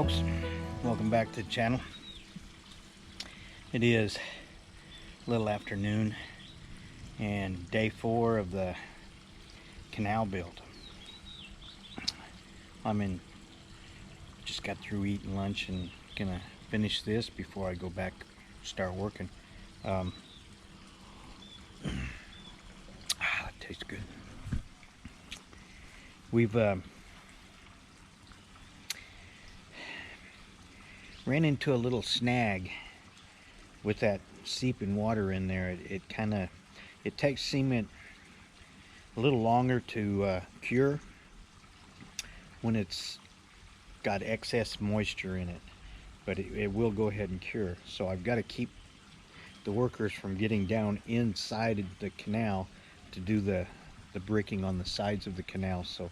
folks, welcome back to the channel. It is a little after noon and day 4 of the canal build. Just got through eating lunch and gonna finish this before I go back start working. That tastes good. We've ran into a little snag with that seeping water in there. It takes cement a little longer to cure when it's got excess moisture in it, but it will go ahead and cure. So I've got to keep the workers from getting down inside the canal to do the bricking on the sides of the canal. So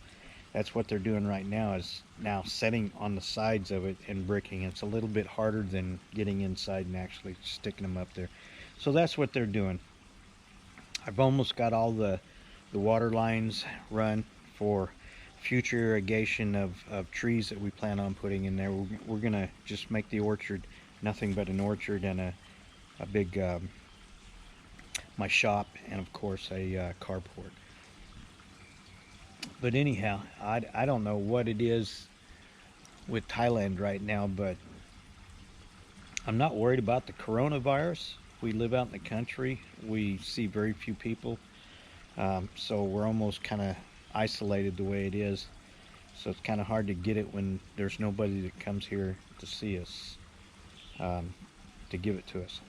that's what they're doing right now, is now setting on the sides of it and bricking. It's a little bit harder than getting inside and actually sticking them up there. So that's what they're doing. I've almost got all the water lines run for future irrigation of trees that we plan on putting in there. We're gonna just make the orchard nothing but an orchard and a big my shop, and of course a carport. But anyhow, I don't know what it is with Thailand right now, but I'm not worried about the coronavirus. We live out in the country. We see very few people, so we're almost kind of isolated the way it is. So it's kind of hard to get it when there's nobody that comes here to see us, to give it to us.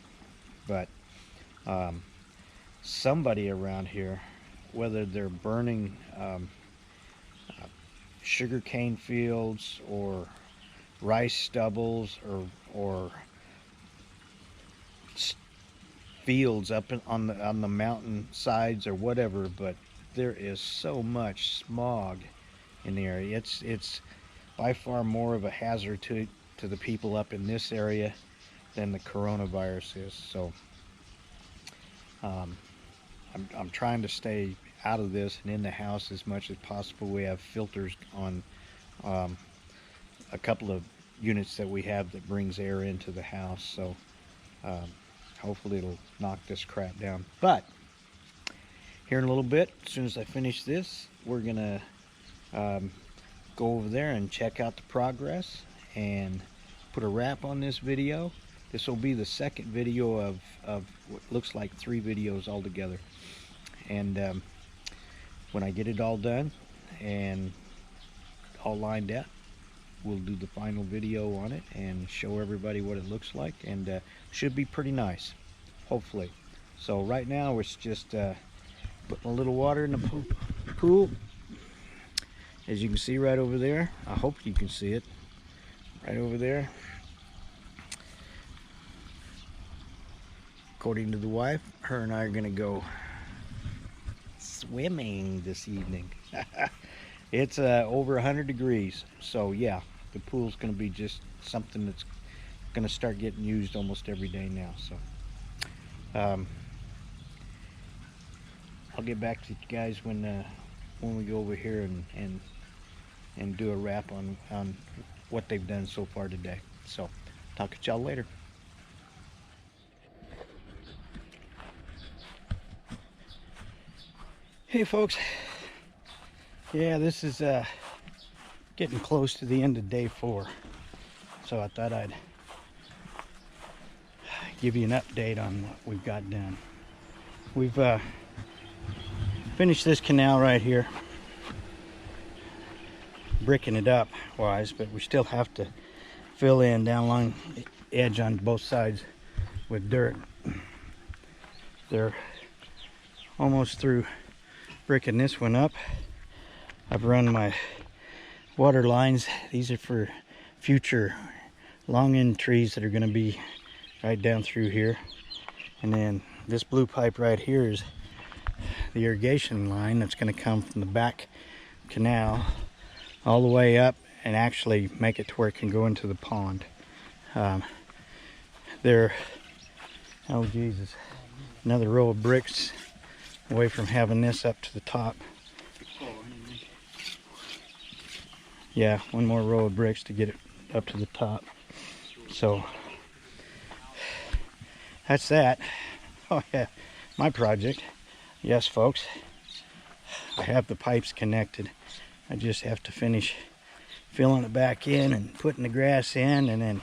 But somebody around here, whether they're burning sugar cane fields or rice stubbles or fields up on the mountain sides or whatever, but there is so much smog in the area. It's by far more of a hazard to the people up in this area than the coronavirus is. So I'm trying to stay out of this and in the house as much as possible. We have filters on a couple of units that we have that brings air into the house, so hopefully it'll knock this crap down. But here in a little bit, as soon as I finish this, we're gonna go over there and check out the progress and put a wrap on this video. This will be the second video of what looks like 3 videos altogether. And when I get it all done and all lined up, we'll do the final video on it and show everybody what it looks like, and should be pretty nice, hopefully. So right now it's just putting a little water in the pool. As you can see right over there, I hope you can see it right over there. According to the wife, her and I are gonna go swimming this evening. It's over 100 degrees, so yeah, the pool's gonna be just something that's gonna start getting used almost every day now. So I'll get back to you guys when we go over here and do a wrap on what they've done so far today. So talk to y'all later. Hey folks, yeah, this is getting close to the end of day 4, so I thought I'd give you an update on what we've got done. We've finished this canal right here, bricking it up wise, but we still have to fill in down along the edge on both sides with dirt. They're almost through bricking this one up. I've run my water lines. These are for future long end trees that are going to be right down through here. And then this blue pipe right here is the irrigation line that's going to come from the back canal all the way up and actually make it to where it can go into the pond. There, oh Jesus, another row of bricks away from having this up to the top. Yeah, one more row of bricks to get it up to the top. So that's that. Oh yeah, my project. Yes, folks, I have the pipes connected. I just have to finish filling it back in and putting the grass in, and then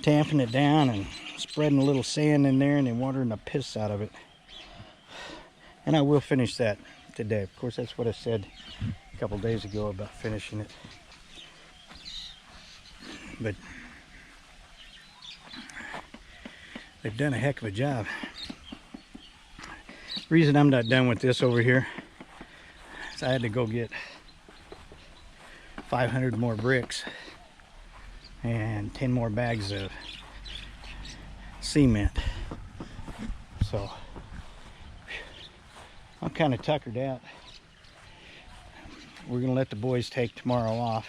tamping it down and spreading a little sand in there and then watering the piss out of it. And I will finish that today. Of course, that's what I said a couple days ago about finishing it. But they've done a heck of a job. The reason I'm not done with this over here is I had to go get 500 more bricks and 10 more bags of cement. So I'm kind of tuckered out. We're gonna let the boys take tomorrow off.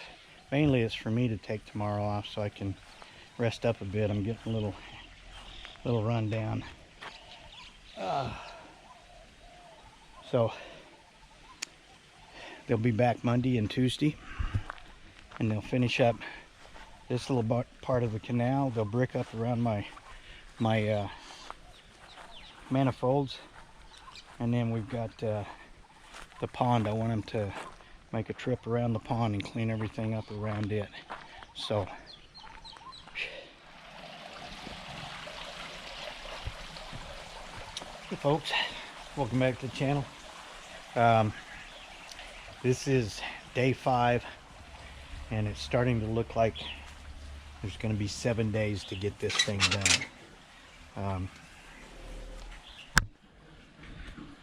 Mainly it's for me to take tomorrow off so I can rest up a bit. I'm getting a little run down. So they'll be back Monday and Tuesday, and they'll finish up this little part of the canal. They'll brick up around my manifolds, and then we've got the pond. I want them to make a trip around the pond and clean everything up around it. So hey folks, welcome back to the channel. This is day 5, and it's starting to look like there's going to be 7 days to get this thing done.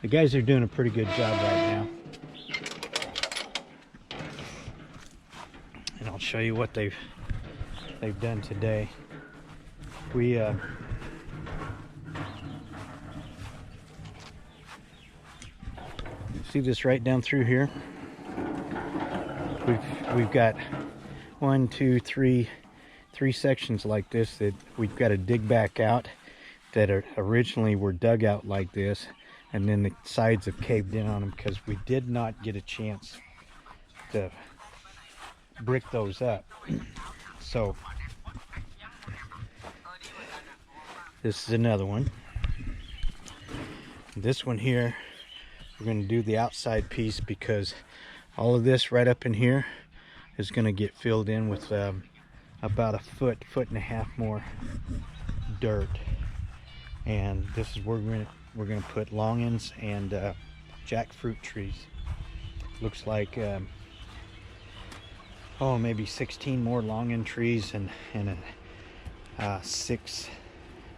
The guys are doing a pretty good job right now, and I'll show you what they've done today. We see this right down through here. We've got 1, 2, 3 sections like this that we've got to dig back out, that originally were dug out like this, and then the sides have caved in on them because we did not get a chance to brick those up. So this is another one. This one here, we're going to do the outside piece because all of this right up in here is going to get filled in with about a foot and a half more dirt, and this is where we're going to put longans and jackfruit trees. Looks like maybe 16 more longan trees and 6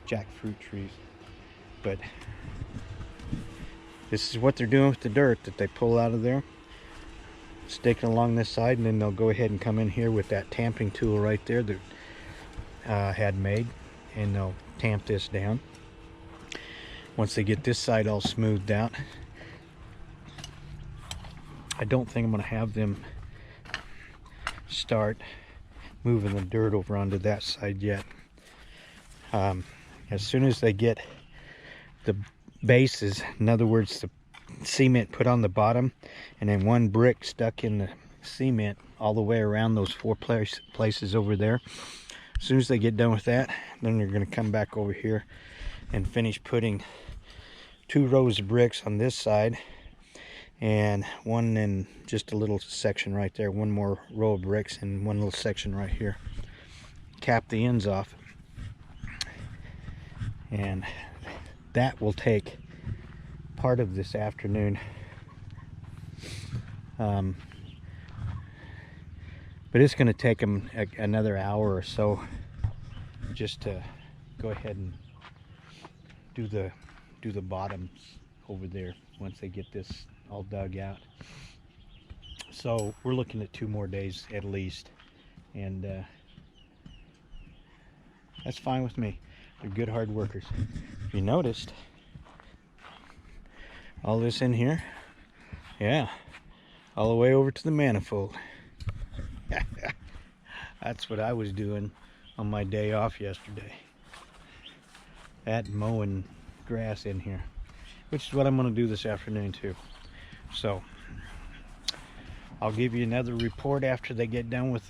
jackfruit trees. But this is what they're doing with the dirt that they pull out of there, sticking along this side, and then they'll go ahead and come in here with that tamping tool right there that had made, and they'll tamp this down. Once they get this side all smoothed out, I don't think I'm going to have them start moving the dirt over onto that side yet. As soon as they get the bases, in other words the cement put on the bottom and then 1 brick stuck in the cement all the way around those 4 places over there, as soon as they get done with that, then they're going to come back over here and finish putting 2 rows of bricks on this side and 1 in just a little section right there, 1 more row of bricks and 1 little section right here. Cap the ends off, and that will take part of this afternoon. But it's going to take them another hour or so just to go ahead and do the bottoms over there once they get this all dug out. So we're looking at 2 more days at least, and that's fine with me. They're good hard workers. If you noticed all this in here, yeah, all the way over to the manifold. That's what I was doing on my day off yesterday. That mowing grass in here, which is what I'm going to do this afternoon too. So I'll give you another report after they get done with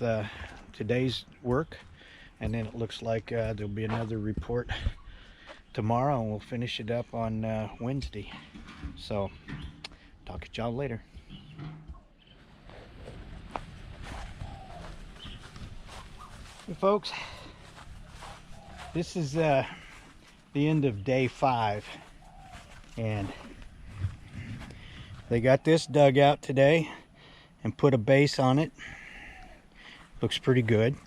today's work, and then it looks like there'll be another report tomorrow, and we'll finish it up on Wednesday. So talk to y'all later. Hey folks, this is the end of day 5, and they got this dug out today and put a base on it. Looks pretty good.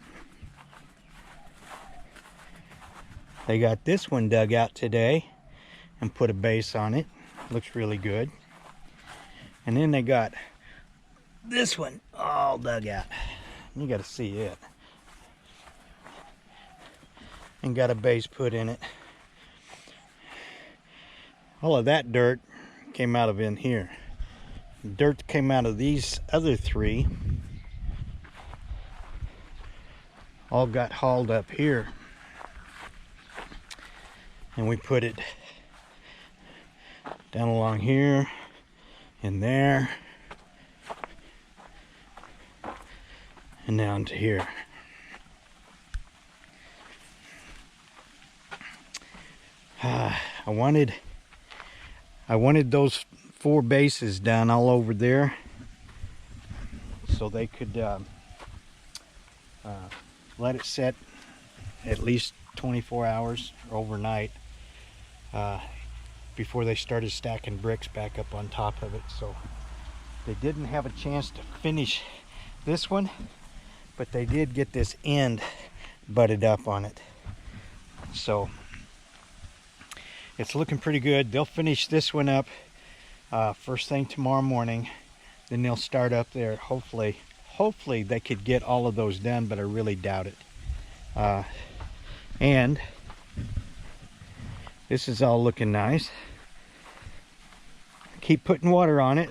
They got this one dug out today and put a base on it. Looks really good. And then they got this one all dug out. You got to see it. And got a base put in it. All of that dirt came out of in here. Dirt came out of these other 3. All got hauled up here. And we put it down along here and there and down to here. I wanted those 4 bases done all over there so they could let it set at least 24 hours overnight before they started stacking bricks back up on top of it. So they didn't have a chance to finish this one, but they did get this end butted up on it. So it's looking pretty good. They'll finish this one up first thing tomorrow morning. Then they'll start up there. Hopefully they could get all of those done, but I really doubt it. And this is all looking nice. Keep putting water on it.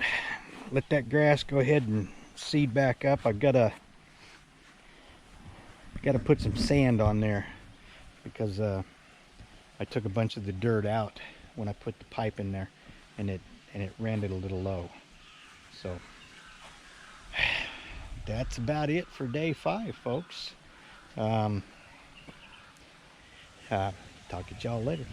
Let that grass go ahead and seed back up. I've got to put some sand on there because I took a bunch of the dirt out when I put the pipe in there, and it ran it a little low. So that's about it for day 5, folks. Talk to y'all later.